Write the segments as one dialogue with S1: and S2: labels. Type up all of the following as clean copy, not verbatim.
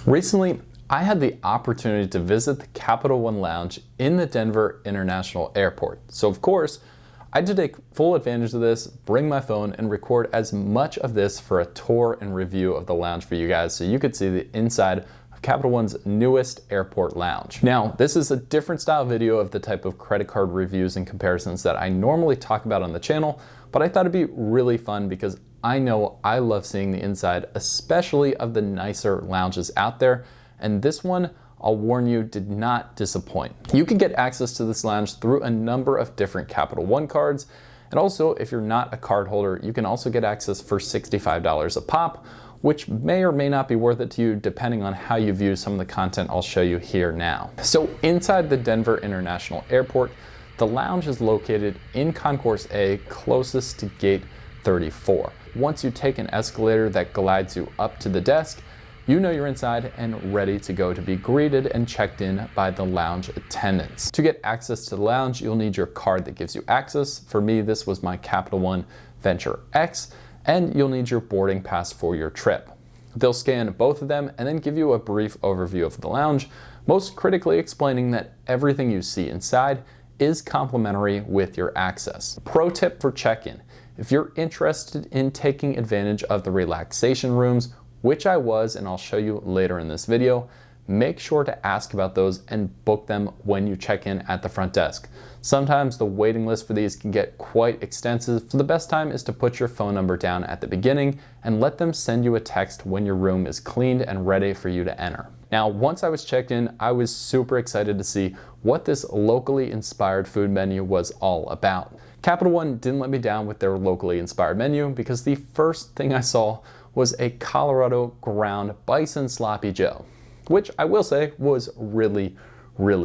S1: Recently, I had the opportunity to visit the Capital One Lounge in the Denver International Airport. So of course, I had to take full advantage of this, bring my phone, and record as much of this for a tour and review of the lounge for you guys so you could see the inside of Capital One's newest airport lounge. Now, this is a different style video of the type of credit card reviews and comparisons that I normally talk about on the channel, but I thought it'd be really fun because I know I love seeing the inside, especially of the nicer lounges out there, and this one, I'll warn you, did not disappoint. You can get access to this lounge through a number of different Capital One cards, and also if you're not a card holder, you can also get access for $65 a pop, which may or may not be worth it to you depending on how you view some of the content I'll show you here now. So inside the Denver International Airport, the lounge is located in Concourse A, closest to gate 34. Once you take an escalator that glides you up to the desk, you know you're inside and ready to go to be greeted and checked in by the lounge attendants. To get access to the lounge, you'll need your card that gives you access. For me, this was my Capital One Venture X, and you'll need your boarding pass for your trip. They'll scan both of them and then give you a brief overview of the lounge, most critically explaining that everything you see inside is complimentary with your access. Pro tip for check-in: if you're interested in taking advantage of the relaxation rooms, which I was, and I'll show you later in this video, make sure to ask about those and book them when you check in at the front desk. Sometimes the waiting list for these can get quite extensive, so the best time is to put your phone number down at the beginning and let them send you a text when your room is cleaned and ready for you to enter. Now, once I was checked in, I was super excited to see what this locally inspired food menu was all about. Capital One didn't let me down with their locally inspired menu because the first thing I saw was a Colorado ground bison sloppy joe, which I will say was really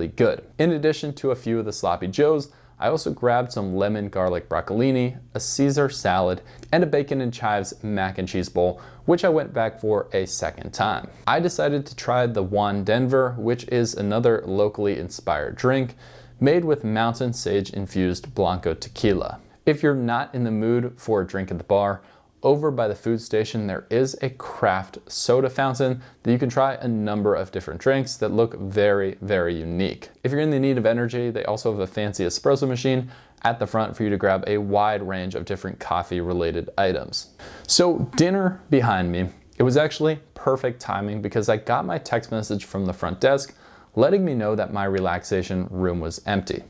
S1: good. In addition to a few of the sloppy joes, I also grabbed some lemon garlic broccolini, a Caesar salad, and a bacon and chives mac and cheese bowl, which I went back for a second time. I decided to try the Juan Denver, which is another locally inspired drink made with mountain sage infused Blanco tequila. If you're not in the mood for a drink at the bar, over by the food station, there is a craft soda fountain that you can try a number of different drinks that look very unique. If you're in the need of energy, they also have a fancy espresso machine at the front for you to grab a wide range of different coffee related items. So dinner behind me, it was actually perfect timing because I got my text message from the front desk letting me know that my relaxation room was empty.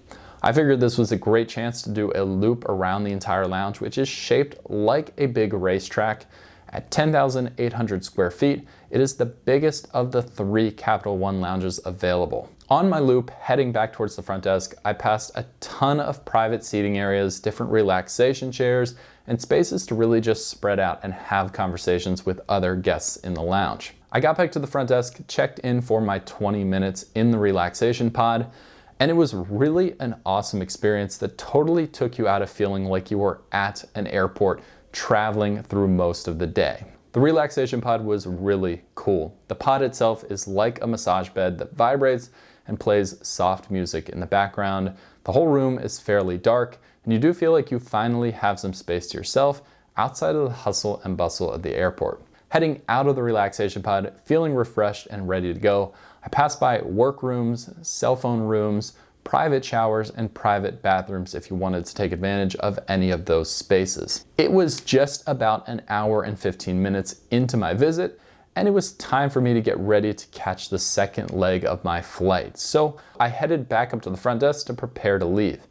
S1: I figured this was a great chance to do a loop around the entire lounge, which is shaped like a big racetrack. At 10,800 square feet, it is the biggest of the 3 Capital One lounges available. On my loop, heading back towards the front desk, I passed a ton of private seating areas, different relaxation chairs, and spaces to really just spread out and have conversations with other guests in the lounge. I got back to the front desk, checked in for my 20 minutes in the relaxation pod, and it was really an awesome experience that totally took you out of feeling like you were at an airport traveling through most of the day. The relaxation pod was really cool. The pod itself is like a massage bed that vibrates and plays soft music in the background. The whole room is fairly dark, and you do feel like you finally have some space to yourself outside of the hustle and bustle of the airport. Heading out of the relaxation pod, feeling refreshed and ready to go, I passed by workrooms, cell phone rooms, private showers, and private bathrooms if you wanted to take advantage of any of those spaces. It was just about an hour and 15 minutes into my visit, and it was time for me to get ready to catch the second leg of my flight. So I headed back up to the front desk to prepare to leave.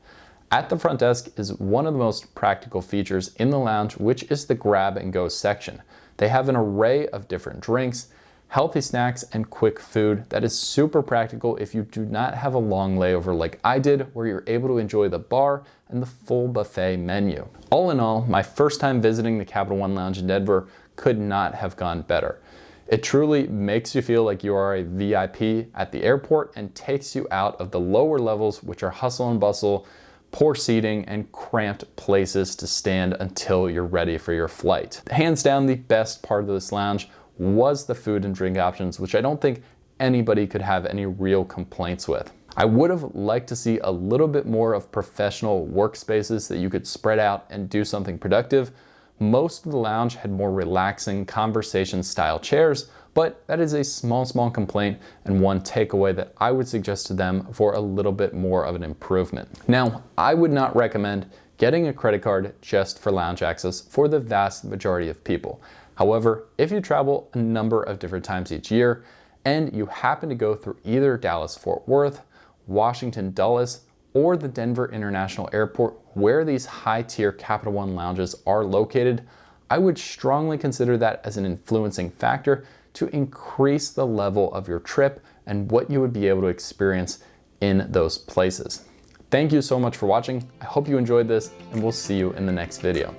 S1: At the front desk is one of the most practical features in the lounge, which is the grab and go section. They have an array of different drinks, healthy snacks, and quick food that is super practical if you do not have a long layover like I did, where you're able to enjoy the bar and the full buffet menu. All in all, my first time visiting the Capital One Lounge in Denver could not have gone better. It truly makes you feel like you are a VIP at the airport and takes you out of the lower levels, which are hustle and bustle, poor seating, and cramped places to stand until you're ready for your flight. Hands down, the best part of this lounge was the food and drink options, which I don't think anybody could have any real complaints with. I would have liked to see a little bit more of professional workspaces that you could spread out and do something productive. Most of the lounge had more relaxing conversation style chairs, But that is a small complaint and one takeaway that I would suggest to them for a little bit more of an improvement. Now, I would not recommend getting a credit card just for lounge access for the vast majority of people. However, if you travel a number of different times each year and you happen to go through either Dallas-Fort Worth, Washington Dulles, or the Denver International Airport where these high-tier Capital One lounges are located, I would strongly consider that as an influencing factor to increase the level of your trip and what you would be able to experience in those places. Thank you so much for watching. I hope you enjoyed this, and we'll see you in the next video.